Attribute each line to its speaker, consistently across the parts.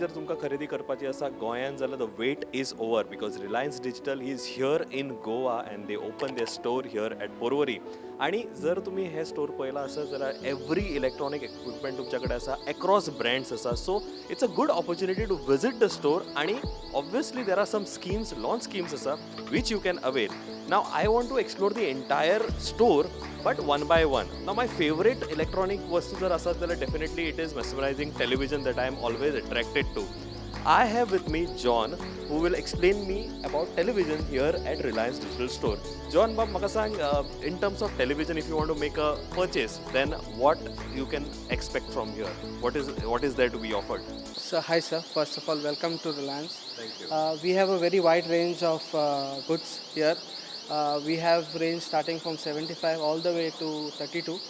Speaker 1: जर तुमकां खरेदी करपाची आसा गोंयांत जाल्यार the wait is over because Reliance digital is here in Goa and they open their store here at Porvorim. आणि जर तुम्ही हे स्टोर पळयला आसत जाल्यार एवरी इलेक्ट्रॉनिक इक्विपमेंट तुमच्या कडेन आसा अक्रॉस ब्रँड्स आसा. So it's a good opportunity to visit the store आणि obviously there are some schemes launch schemes आसा which you can avail. Now I want to explore the entire store but one by one. Now my favourite electronic वस्तू जर आसत जाल्यार definitely it is mesmerizing television that I am always attracted to. I have with me John who will explain me about television here at Reliance Digital Store. John, maka sang in terms of television, if you want to make a purchase, then what you can expect from here? What is there to be offered?
Speaker 2: So hi sir, first of all welcome to Reliance.
Speaker 1: Thank you.
Speaker 2: We have a very wide range of goods here. We have range starting from 75 all the way to 32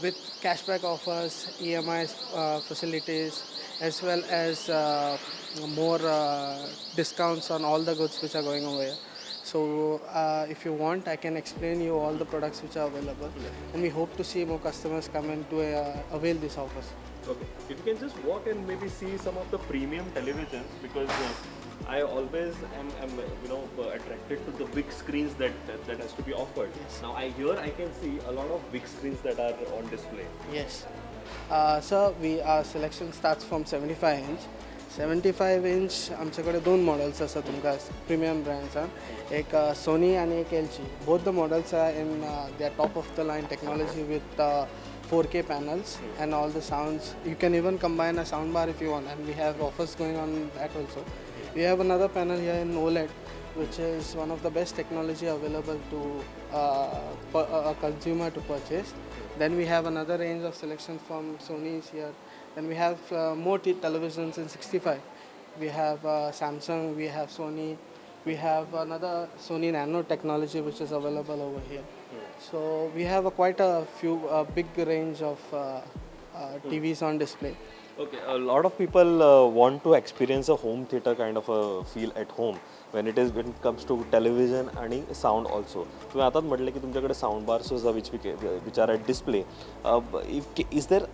Speaker 2: with cashback offers, EMI facilities, as well as more discounts on all the goods which are going over here. So if you want, I can explain you all the products which are available, and we hope to see more customers come in to avail these offers.
Speaker 1: Okay. If you can just walk and maybe see some of the premium televisions, because I always am attracted to the big screens that has to be offered.
Speaker 2: Yes.
Speaker 1: Now I can see a lot of big screens that are on display.
Speaker 2: Yes. Sir, our selection starts from 75 inch. 75 inch आमच्याकडे दोन models आसा तुमकां premium ब्रँड्सान. एक Sony आणि एक L G. Both the models are in they are top of the line technology with 4K panels and all the sounds. You can even combine a sound bar if you want, and we have offers going on that also. We have another panel here in OLED, which is one of the best technology available to a consumer to purchase. Then we have another range of selection from Sony's here. Then we have more televisions in 65. We have Samsung, we have Sony, we have another Sony Nano technology which is available over here. So we have quite a few big range of TVs on display.
Speaker 1: Okay, a lot of people want to experience a home theater kind of a feel at home when it comes to television आणि sound also. तुम्ही आताच म्हटलं की तुमच्याकडे sound bars आसा which are at display. Is there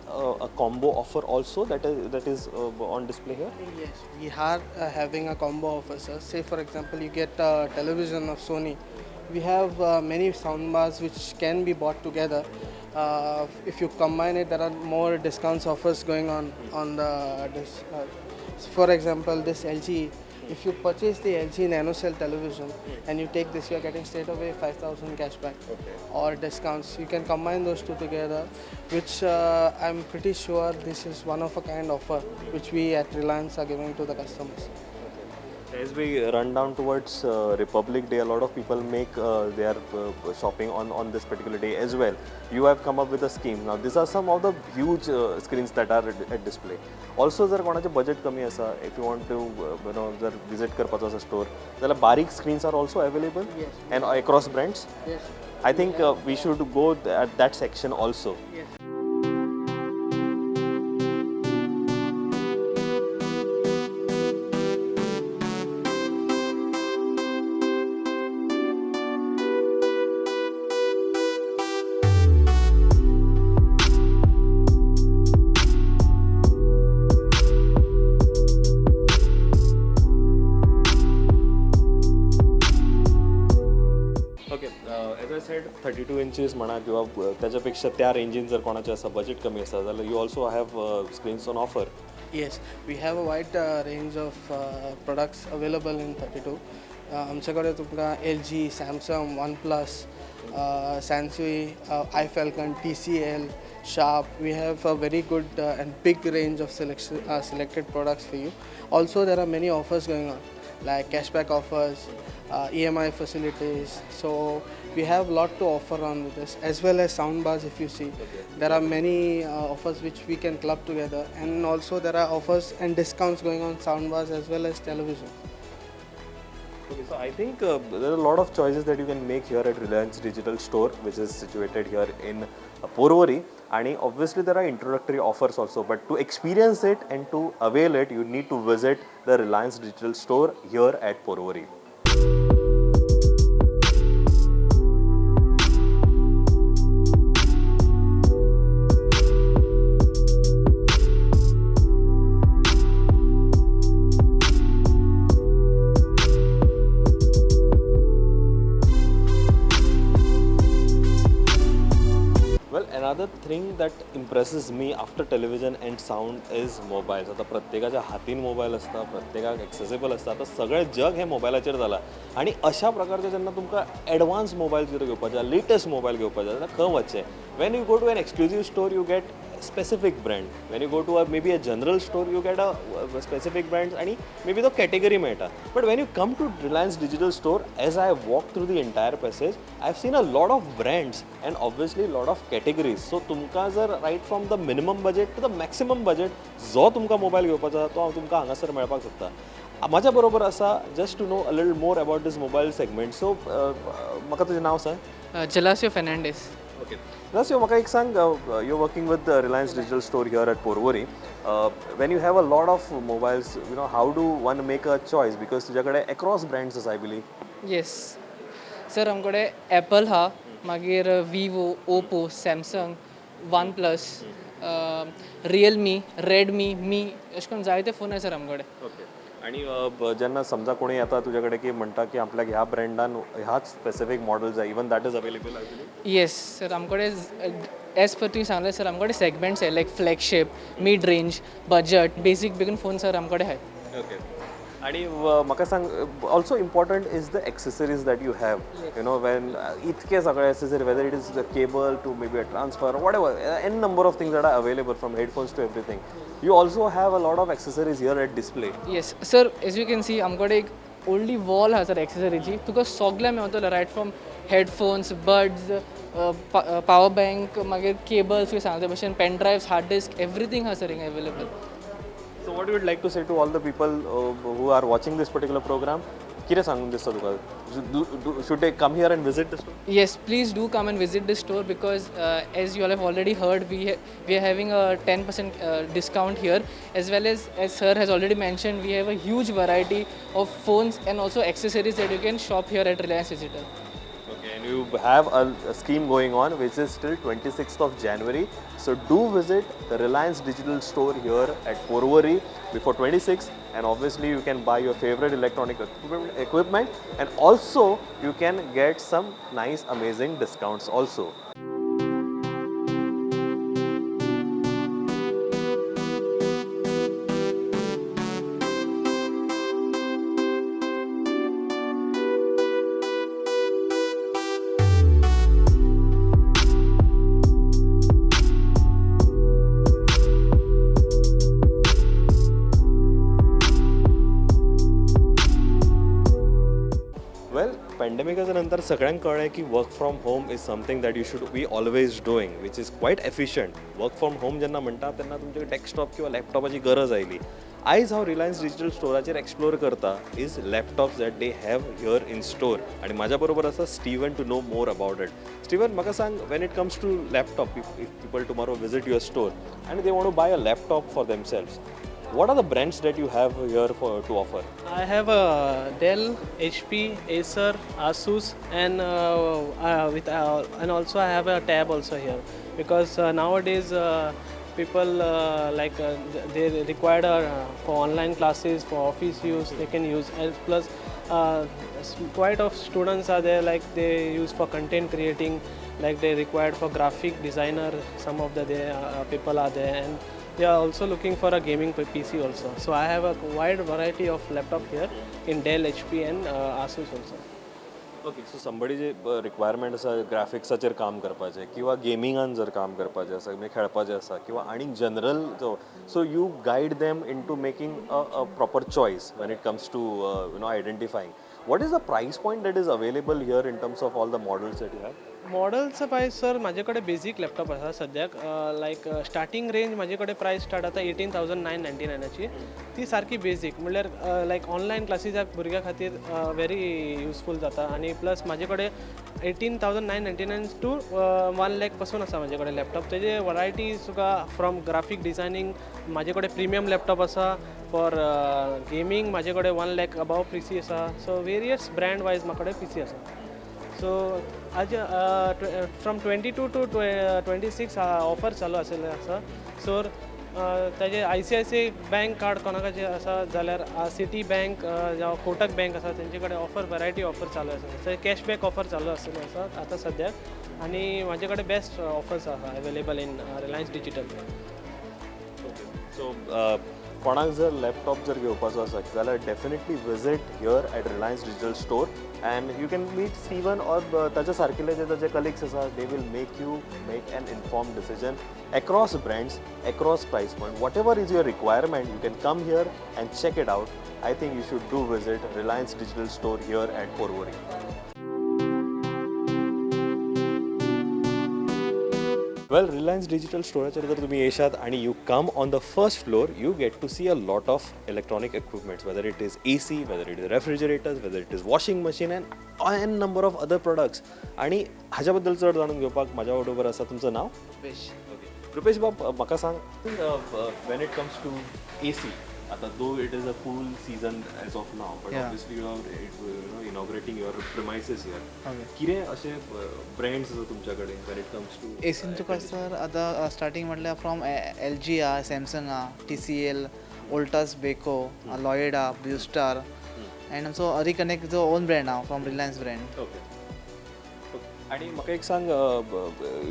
Speaker 1: a combo offer also that is on display here?
Speaker 2: Yes, we are having a combo offer, sir. Say for example, you get a television of Sony. We have many sound bars which can be bought together. If you combine it, there are more discounts offers going on this. For example, this LG. If you purchase the LG NanoCell television and you take this, you are getting straight away 5,000 cashback or discounts. You can combine those two together, which I'm pretty sure this is one of a kind offer which we at Reliance are giving to the customers.
Speaker 1: As we run down towards Republic Day, a lot of people make their shopping on this particular day as well. You have come up with a scheme. Now these are some of the huge screens that are at display. Also जर कोणाचे budget कमी आसा, if you want to जर visit करपाचो आसा store, जाल्यार बारीक screens are also available.
Speaker 2: Yes.
Speaker 1: And across brands.
Speaker 2: Yes.
Speaker 1: I think we should go at that section also.
Speaker 2: Yes.
Speaker 1: As I said, 32 inches म्हणा किंवा त्याच्यापेक्षा त्या रेंजीन जर कोणाचे आसा बजेट कमी आसा जाल्यार you also have screens on offer.
Speaker 2: Yes, we have a wide range of products available in 32. आमच्याकडे तुमकां LG, Samsung, OnePlus, Sansui, iFalcon, TCL, Sharp. We have a very good and big range of selected products for you. Also, there are many offers going on, like cashback offers, EMI facilities. So we have a lot to offer on with this, as well as sound bars. If you see, there are many offers which we can club together, and also there are offers and discounts going on sound bars as well as television.
Speaker 1: Okay, so I think there are a lot of choices that you can make here at Reliance Digital Store, which is situated here in Porvorim. And obviously there are introductory offers also, but to experience it and to avail it, you need to visit the Reliance Digital Store here at Porvorim. Thing that impresses me after television and sound is mobiles. आता प्रत्येकाच्या हातीन mobile आसता, प्रत्येकाक accessible आसता. आता सगळें जग हे मोबायलाचेर जालां आनी अशा प्रकारचे जेन्ना तुमकां एडवान्स मोबायल जर घेवपाचे लेटस्ट मोबायल घेवपाचे जाल्यार खंय वचचें. When you go to an exclusive store you get specific brand. When you go to maybe a general store you get a specific brands and maybe the category meta. But when you come to Reliance Digital Store, as I walked through the entire passage, I've seen a lot of brands and obviously a lot of categories. So तुमकां जर right from the minimum budget to the maximum budget जो तुमकां mobile घेवपाचो तो तुमकां हांगासर मेळपाक शकता. माझ्या बरोबर आसा just to know a little more about this mobile segment. So म्हाका तुजें नांव सांग.
Speaker 3: Gelasio Fernandez.
Speaker 1: Okay. Gelasio, म्हाका एक सांग, you're working with the Reliance Digital Store here at Porvorim. When you have a lot of mobiles, you know, how do one make a choice? Because तुझ्याकडे across brands आसा, I believe.
Speaker 3: Yes. Sir आमकडे Apple हा, मागीर Vivo, Oppo, Samsung, OnePlus, Realme, Redmi, Mi अशें करून जायते phone आसा sir आमकडे.
Speaker 1: Okay. आणि जेन्ना समजा कोणी येता तुझ्याकडे की म्हणटा की आपल्याक ह्या ब्रँडान ह्याच स्पेसिफिक मॉडेल जाय, even that is available actually.
Speaker 3: Yes sir आमकडे एज पर तुवें सांगलें सर आमकडे सेगमेंट्स आहे like flagship, mid range, budget, basic begin phone sir आमकडे आहेत.
Speaker 1: ओके. आणि म्हाका सांग, also important is the accessories that you have, you know, when इतके सगळे accessory, whether it is the cable to may be a transfer, whatever, an number of things that are available from headphones to everything. You also have a lot of accessories here at display.
Speaker 3: Yes sir, as you can see आमकडे एक व्हडली wall आसा sir एक्सेसरीची. तुका सगळें मेळटलें, right from headphones, buds, power bank, मागीर cables, तुवें सांगले भशेन pen drives, hard disk, everything आसा सर हिंगा available.
Speaker 1: So what you would like to say to all the people who are watching this particular program? कितें सांगून दिसता तुका? Should they come here and visit the store?
Speaker 3: Yes, please do come and visit the store because as you all have already heard, we are having a 10% discount here, as well as sir has already mentioned, we have a huge variety of phones and also accessories that you can shop here at Reliance Digital.
Speaker 1: Okay, and you have a scheme going on which is till 26th of January. So do visit the Reliance Digital Store here at Porvorim before 26th, and obviously you can buy your favorite electronic equipment, and also you can get some nice amazing discounts also. पॅन्डेमिकाच्या नंतर सगळ्यांक कळ्ळें की work from home is something that you should be always doing, which is quiet efficient. Work from home जेन्ना म्हणटा तेन्ना तुमचे desktop किंवा लॅपटॉपाची गरज आयली. आयज हांव रिलायन्स डिजिटल स्टोराचेर एक्सप्लोर करता is laptops that they have here in store. आणि माझ्या बरोबर आसा Steven to know more about it. Steven, म्हाका सांग, when it comes to laptop, if people tomorrow visit your store आनी they want to buy a laptop for themselves, what are the brands that you have here to offer?
Speaker 4: I have a Dell, HP, Acer, Asus, and and also I have a Tab also here because nowadays people they require for online classes, for office use they can use. And plus quite of students are there, like they use for content creating, like they required for graphic designer. Some of the people are there, and they are also looking for a gaming PC also. So I have a wide variety of laptop here in Dell, HP and Asus also.
Speaker 1: Okay. So somebody J requirement आसा ग्राफिक्साचेर काम करपाचें किंवा गेमिंगान जर काम करपाचें आसा, म्हणजे खेळपाचें आसा किंवा आनीक general, so you guide them in to making a proper choice when it comes to you know identifying. What is the price point that is available here in terms of all the models that you have?
Speaker 4: मॉडलचं price sir माझे कडेन basic laptop आसा सद्याक, लायक starting range माझे कडेन प्रायस start जाता 18,999ची. ती सारकी बेजीक, म्हणल्यार लायक ऑनलायन क्लासीसाक भुरग्यां खातीर व्हेरी युजफूल जाता. आनी प्लस माझे कडेन 18,999 टू 1 lakh पासून आसा माझे कडेन लॅपटॉप. तेजे वरायटी तुका फ्रॉम ग्राफीक डिझायनींग माझे कडेन प्रिमियम लॅपटॉप आसा, फॉर गेमींग माझे कडेन 1 lakh अबाव पीसी आसा. सो वेरियस ब्रँड वायज म्हाका कडेन पीसी आसा. सो आज फ्रॉम 22 टू 26 ऑफर चालू आसलेले आसा. सो ताजे ICICI बँक कार्ड कोणाकाचें आसा जाल्यार सिटी बँक जावं कोटक बँक आसा तेंचे कडेन ऑफर वरायटी ऑफर चालू आसा थंय कॅशबॅक ऑफर चालू आसतलो आसा आतां सद्याक आनी म्हाजे कडेन बेस्ट ऑफर्स आसा available in Reliance Digital.
Speaker 1: So कोणाक जर लॅपटॉप जर घेवपाचो आसा जाल्यार definitely visit here at Reliance digital store and you can meet Steven or ताचे सारकेले जे ताचे कलिग्स आसा they will make you make an inform decision across brands, across price point. Whatever is your requirement, you can come here and check it out. I think you should do visit Reliance Digital Store here at Porvorim. Well, Reliance Digital Store जर तुम्ही येशात आणि you come on the first floor, you get to see a lot of electronic equipments, whether it is AC, whether it is refrigerators, whether it is washing machine and n number of other products. आणि ह्याच्याबद्दल चड जाणून घेवपाक माझ्या बरोबर आसा तुमचं नाव?
Speaker 2: रुपेश.
Speaker 1: रुपेश बाब म्हाका सांग when it comes to AC आता though it is a cool season as of now but
Speaker 2: Yeah.
Speaker 1: obviously you are inaugurating your premises here
Speaker 2: Okay.
Speaker 1: कितें अशे ब्रँड्स आसा तुमच्याकडे when it comes to
Speaker 5: एसीन तुका सर आतां स्टार्टींग म्हटल्यार from LG आ Samsung आ TCL ओल्टास बेको लॉयड आ ब्लू स्टार एंड आमचो रिकनेक्ट जो ओन ब्रँड आ फ्रॉम रिलायन्स ब्रँड.
Speaker 1: ओके आणि म्हाका एक सांग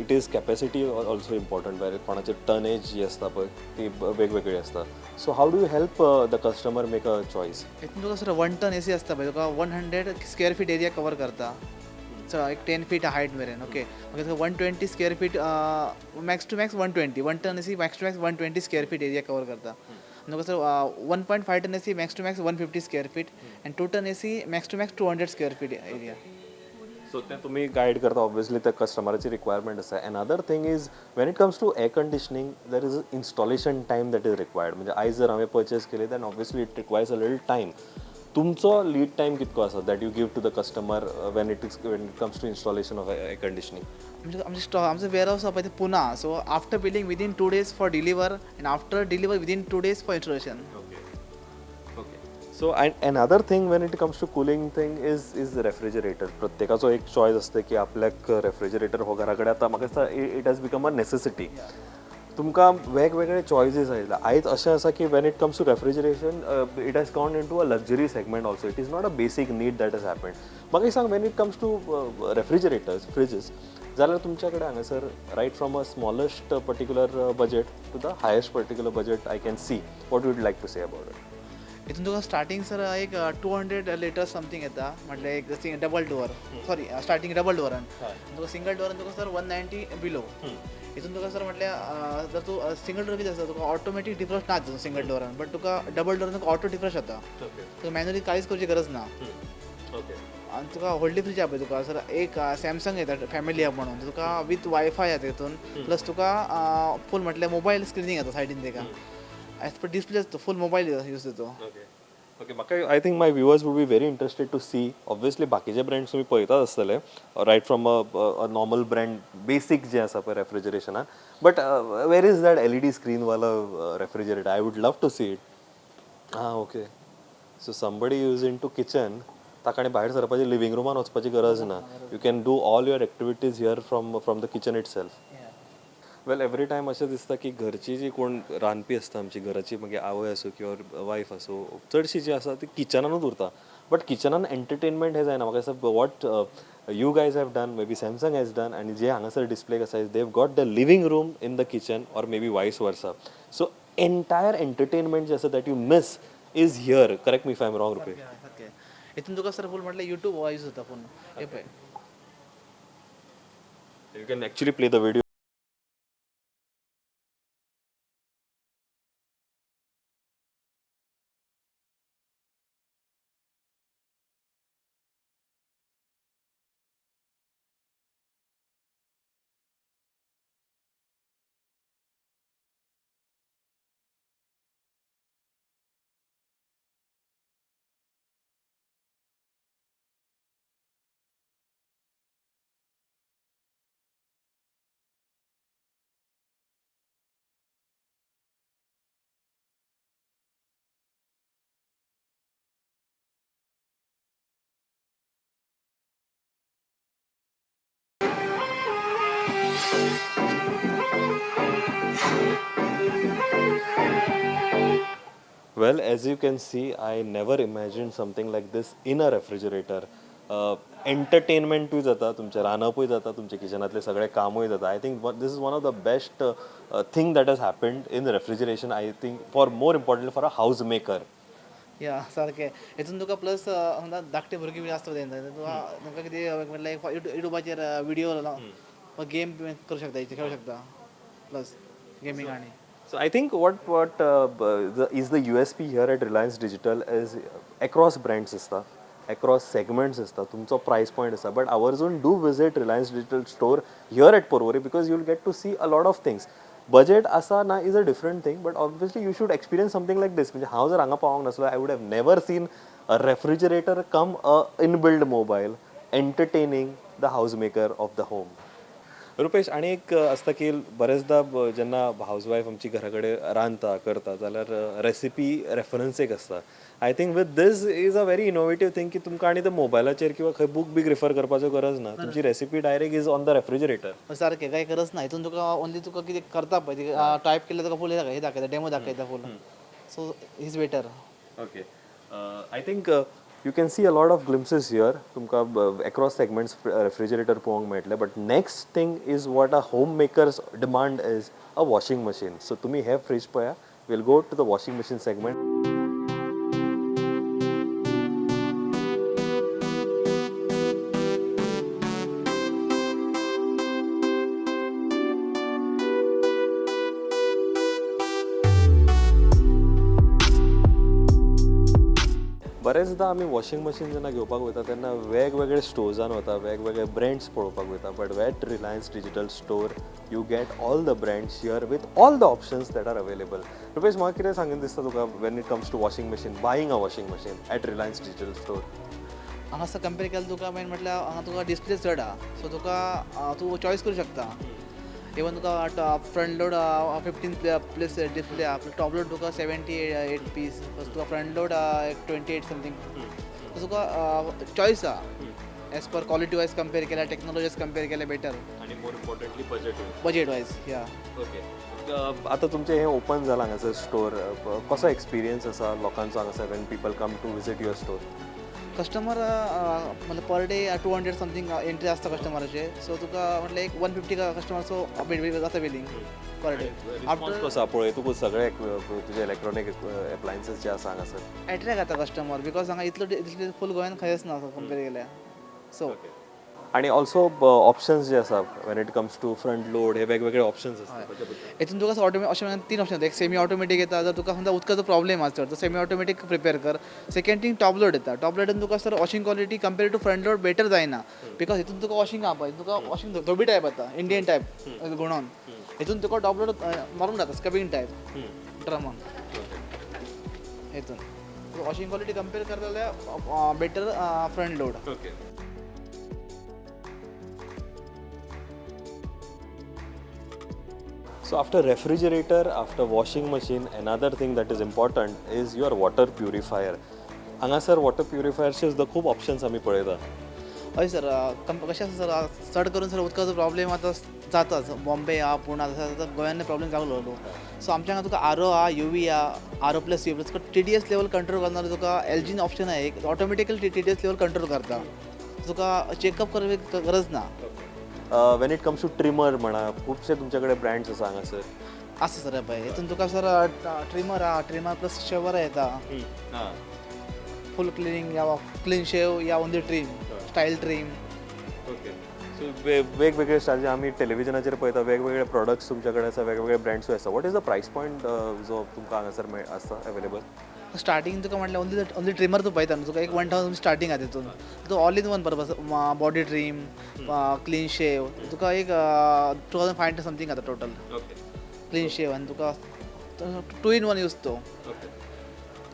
Speaker 1: it is capacity also important where कोणाचे टनेज जी आसता पळय ती वेगवेगळी आसता so how do you help the customer make a choice.
Speaker 5: हितून तुका सर 1 टन AC आसता पळय तुका 100 स्क्वेअर फीट एरिया कवर करता सो एक 10 फीट हायट मेरेन ओके मागीर तुका 120 square feet max to max 120 1 ton AC max to max 120 square feet area cover करता. तुका sir 1.5 ton AC max to max 150 square feet and 2 ton AC max to max 200 square feet area.
Speaker 1: So ते तुम्ही guide करता obviously त्या कस्टमराची requirement आसा. Another thing is when it comes to air conditioning there is installation time that is required म्हणजे आयज जर हांवें परचेस केली then obviously it requires a little time. तुमचो लीड टायम कितको आसा that you give to the customer when it comes to installation of air conditioning.
Speaker 5: म्हणजे आमचे स्टॉक आमचो वेअरहाऊस आसा पळय ते Pune so after billing within 2 days for deliver and after deliver within 2 days for installation.
Speaker 1: So another thing when it comes to cooling thing is refrigerator. प्रत्येकाचो एक choice असते की आपल्याक रेफ्रिजरेटर हो घरा कडेन आतां म्हाका दिसता it has become a necessity. तुमकां वेगवेगळे चॉयसीस आयला आयज अशें आसा की when it comes to refrigeration it has gone in to a luxury segment also. It is not a basic need that has happened. म्हाका सांग when it comes to refrigerators fridges जाल्यार तुमच्या कडेन हांगासर right from a smallest particular budget to the highest particular budget I can see what you'd like to say about it.
Speaker 5: हितून तुका starting sir एक 200 litres something येता म्हटल्यार एक double door sorry starting double डोअरान तुका सिंगल डोअरान तुका sir 190 below. हितून तुका सर म्हटल्यार जर तूं सिंगल डोअर कितें आसा तुका ऑटोमॅटीक डिफ्रॉस्ट नाच सिंगल डोअरान बट तुका डबल डोअरान तुका ऑटो डिफ्रॉस्ट जाता तुका मॅन्युअली कांयच करची गरज ना. आनी तुका व्हडली फ्रीज आहा पळय तुका सर एक सॅमसंग येता फॅमिली हब म्हणून तुका वीथ वायफाय येता हितून प्लस तुका फूल म्हटल्यार मोबायल स्क्रिनींग येता सायडीन तेका as per display full mobile use जातो.
Speaker 1: ओके म्हाका I think my viewers would be very interested to see obviously बाकीचे ब्रँड्स तुम्ही पळयतात आसतले right from a normal brand basic जे आसा पळय रेफ्रिजरेशनान but where is that LED screen वाला refrigerator I would love to see it. हां okay so somebody use in to kitchen ताका आनी भायर सरपाची लिव्हिंग रुमान वचपाची गरज ना. You can do all your activities here from the kitchen it self. Well every time अशें दिसता की घरची जी कोण रांदपी आसता आमची घराची मागीर आवय आसूं किंवा वायफ आसूं चडशी जी आसा ती किचनानूच उरता बट किचनान एंटरटेनमेंट हे जायना. म्हाका दिसता what you guys have done may be Samsung has done आनी जे हांगासर डिस्प्ले आसा they have got the living room in the kitchen or may be voice versa. So entire entertainment जे आसा that you miss is here. Correct me if I am wrong RuPay.
Speaker 5: हितून तुका sir फूल म्हटल्यार YouTube use जाता पूण हे पळय
Speaker 1: you can actually play the video. Well, as you can see, I never imagined something like this in a refrigerator. एंटरटेनमेंटूय जाता तुमचें रांदपूय जाता तुमच्या किचनातले सगळे कामूय जाता I think this is one of the best thing that has happened in refrigeration I think for more important for a house maker.
Speaker 5: या सारकें हेतून तुका प्लस धाकटे भुरगीं बी आसता तुका कितें म्हणल्यार युट्यूबाचेर व्हिडिओ गेम करूं शकता खेळूं शकता प्लस गेमींग आनी.
Speaker 1: So I think what is the USP here at Reliance Digital is across brands असता, across segments असता, तुमचो price point असता. But ours own do visit Reliance Digital store here at Porvorim because you'll get to see a lot of things. Budget असा ना is a different thing, but obviously you should experience something like this. म्हणजे हांव जर हांगा पावोंक नासलो I would have never seen a refrigerator come a inbuilt mobile entertaining the housemaker of the home. Rupesh आणि एक असता की बरेचदा जेन्ना हाऊसवायफ आमची घरा कडेन रांदता करता जाल्यार रेसिपी रेफरन्स एक आसता. I think with this is a very innovative thing की तुमकां आनी ते मोबायलाचेर किंवा खंय बूक बी रिफर करपाचो गरज ना. तुमची recipe direct is on the refrigerator.
Speaker 5: सारकें कांय गरज ना हितून तुका ओन्ली तुका कितें करता पळय टायप केल्यार तुका फूल हे दाखयता डेमो दाखयता full. So is better.
Speaker 1: Okay I think you can see a lot of glimpses here तुमकां across segments refrigerator पळोवंक मेळटलें. But next thing is what a home makers demand is a washing machine. So तुमी हे fridge पळया. Will go to the washing machine segment. बरेचदा आमी washing machine जेन्ना घेवपाक वयता तेन्ना वेगवेगळे स्टोर्सान वता, वेगवेगळे ब्रँड्स पळोवपाक वयता. But at Reliance digital store you get all the brands here with all the options that are available. Rupesh म्हाका कितें सांगून दिसता तुका when it comes to washing machine buying a washing machine at Reliance digital store.
Speaker 5: हांगा compare केल्यार तुका main म्हटल्यार हांगा तुका डिस्प्ले चड आहा सो तुका तूं चॉयस करूं शकता. इवन तुका फ्रंट लोड 15 प्लेस डिस्प्ले आहा टॉप लोड तुका 78 पीस तुका फ्रंट लोड 28 समथींग. सो तुका चॉयस आहा as per quality wise compare केल्यार टेक्नॉलॉजी वायज कंपेर केल्यार बेटर
Speaker 1: आणि मोर इम्पॉर्टंटली
Speaker 5: बजेट वायज. या
Speaker 1: ओके आतां तुमचें हें ओपन जालां हांगासर स्टोर. कसो एक्सपिरियन्स आसा लोकांचो हांगासर when people come to visit your store.
Speaker 5: Customer मतलब पर डे 200 समथींग एंट्री आसता कस्टमराचे. सो तुका म्हटल्यार एक 150 कस्टमरचो जाता बिलिंग पर डे.
Speaker 1: रिस्पॉन्स कसो आहा पळय तुका सगळे तुजे इलेक्ट्रॉनीक एप्लायन्सीस जे आसा हांगासर
Speaker 5: एट्रॅक्ट जाता कस्टमर बिकॉज हांगा इतलो फूल गोंयान खंयच ना कंपेर केल्यार. सो
Speaker 1: आणि ऑल्सो ऑप्शन्स जे आसा when it comes to front load हे वेगवेगळे ऑप्शन्स आसतात.
Speaker 5: हितून तुका अशें 3 ऑप्शन येता. एक सेमी ऑटोमॅटीक येता जर तुका समजा उदकाचो प्रॉब्लेम आसा तर सेमी ऑटोमॅटीक प्रिपेअर कर. सेकंड थिंग टॉप लोड येता. टॉप लोडान तुका sir washing quality compare to front load better जायना बिकॉज हितून तुका वॉशिंग आहा पळय तुका वॉशिंग धोबी टायप येता इंडियन टायप गुणोन. हितून तुका टॉप लोड मारून जाता स्कबिंग टायप ड्रमान हितून वॉशिंग क्वालिटी कंपेर करता जाल्यार better front load.
Speaker 1: So after refrigerator, after washing machine, another thing that is important is your water purifier. हांगासर वॉटर प्युरिफायरचे सुद्दां खूब ऑप्शन्स आमी पळयता.
Speaker 5: हय सर कशें आसा सर चड करून सर उदकाचो प्रॉब्लेम आतां जाताच. बॉम्बे आहा पुणा तसो गोंयान प्रॉब्लेम जावलो सो आमच्या हांगा तुका आरो आहा UV आहा आरो प्लस UV तुका TDS लेवल कंट्रोल करनार तुका LG ऑप्शन आहे एक ऑटोमॅटिकली TDS लेवल कंट्रोल करता. तुका चेकअप करपाची गरज ना.
Speaker 1: When it comes to trimmer म्हणा खुबशे तुमचे कडेन ब्रँड्स आसा हांगासर.
Speaker 5: आसा सर पळय हितून तुका सर ट्रिमर आहा ट्रिमर प्लस शेवर येता फूल क्लिनिंग या क्लीन शेव या only trim style trim.
Speaker 1: Okay so वेगवेगळे स्टायलचे आमी टेलिव्हिजनाचेर पळयता वेगवेगळे प्रोडक्ट्स तुमच्या कडेन आसा वेगवेगळे ब्रँड्सूय आसा. वॉट इज द प्रायस पॉयंट जो तुमकां हांगासर आसता अवेलेबल.
Speaker 5: स्टार्टींग तुका म्हटल्यार ओनली ट्रिमर तूं पळयता न्हू तुका एक 1000 स्टार्टींग आहा तितून तूं all in one purpose body trim clean shave तुका एक 2500 समथींग आता टोटल क्लीन शेव आनी तुका 2 in 1 यूज तो.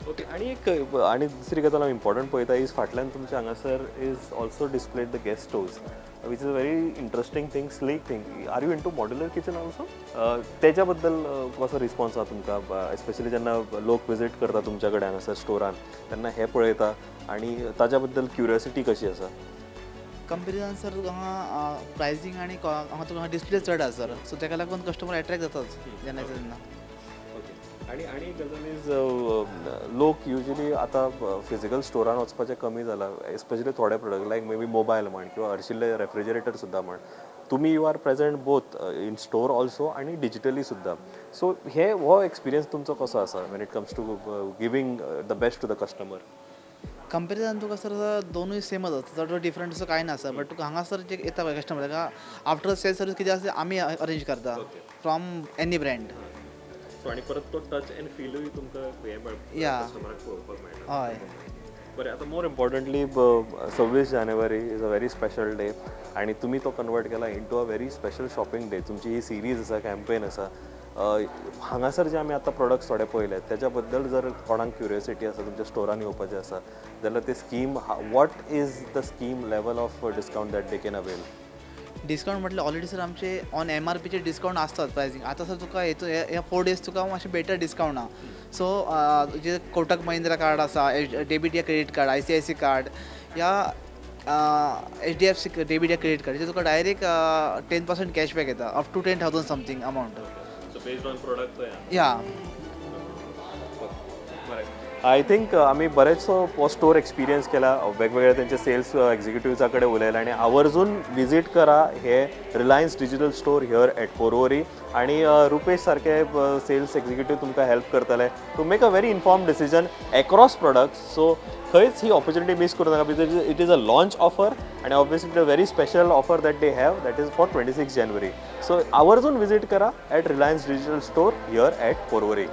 Speaker 1: ओके आणि दुसरी गजाल हांव इम्पॉर्टंट पळयता इज फाटल्यान तुमच्या हांगासर is also displayed the gas stoves which is a very interesting thing sleek thing. Are you into modular kitchen also. तेच्या बद्दल कसो रिस्पॉन्स आहा तुमकां स्पेशली जेन्ना लोक विजीट करता तुमच्या कडेन हांगासर स्टोरान तेन्ना हे पळयता आनी ताच्या बद्दल क्युरियोसिटी कशी आसा.
Speaker 5: कंपेरिजन सर हांगा प्रायसींग आनी हांगा तुका डिस्प्ले चड आसा सर सो ताका लागून कस्टमर एट्रॅक्ट जाताच जेन्ना तेन्ना.
Speaker 1: आणि आणि गजाल इज लोक युजली आता फिजिकल स्टोरान वचपाचें कमी जाला एस्पेशली थोडे product like may be mobile म्हण किंवा हरशिल्ले रेफ्रिजरेटर सुद्दां म्हण तुमी you are present both in store also आणि डिजिटली सुद्दां सो हो एक्सपिरियन्स तुमचो कसो आसा when it comes to giving the best to the customer
Speaker 5: comparison तुका सर दोनूय सेमच आसता चड डिफरंट असं कांय नासा बट तुका हांगासर जे येता पळय कस्टमर ताका आफ्टर सेल सर्वीस कितें आसा आमी अरेंज करता फ्रॉम एनी ब्रँड
Speaker 1: सो आणि परत तो टच एंड फीलूय तुमकां हे
Speaker 5: या.
Speaker 1: कस्टमराक पळोवपाक मेळटा
Speaker 5: हय
Speaker 1: बरें आतां more importantly 26 January is a very special day आणि तुम्ही तो कन्वर्ट केला into a very special shopping day तुमची ही सिरीज आसा कॅम्पेन आसा हांगासर जे आमी आतां प्रोडक्ट्स थोडे पळयले त्याच्या बद्दल जर कोणाक क्युरियोसिटी आसा तुमच्या स्टोरान येवपाचें आसा जाल्यार ते scheme what is the scheme level of discount that they can avail
Speaker 5: discount म्हटलं ऑलरेडी सर आमचे ऑन MRPचे डिस्काउंट असतात प्रायसींग आता सर तुका हेचो ह्या 4 days तुका मातशें बेटर डिस्काउंट आहा सो जे कोटक महिंद्रा कार्ड आसा डेबिट या क्रेडिट कार्ड ICICI कार्ड या HDFC डेबिट या क्रेडिट कार्ड तुका डायरेक्ट 10% कॅशबॅक येता up to 10,000 something amount
Speaker 1: so based on product
Speaker 5: या
Speaker 1: आय थिंक आम्ही बरेचसो स्टोर एक्सपिरियन्स केला वेगवेगळ्या त्यांचे सेल्स एक्झिक्युटिव्जा कडेन उलयले आणि आवर्जून विजीट करा हे Reliance digital store here at Porvorim आणि रुपेश सारखे सेल्स एक्झिक्युटिव्ह तुमकां हेल्प करतले to make a very inform decision across products so खंयच ही ऑपॉर्च्युनिटी मिस करू नका because it is a launch offer आणि obviously it a very special offer that they have that is for 26 जानेवारी so आवर्जून visit करा at Reliance digital store here at Porvorim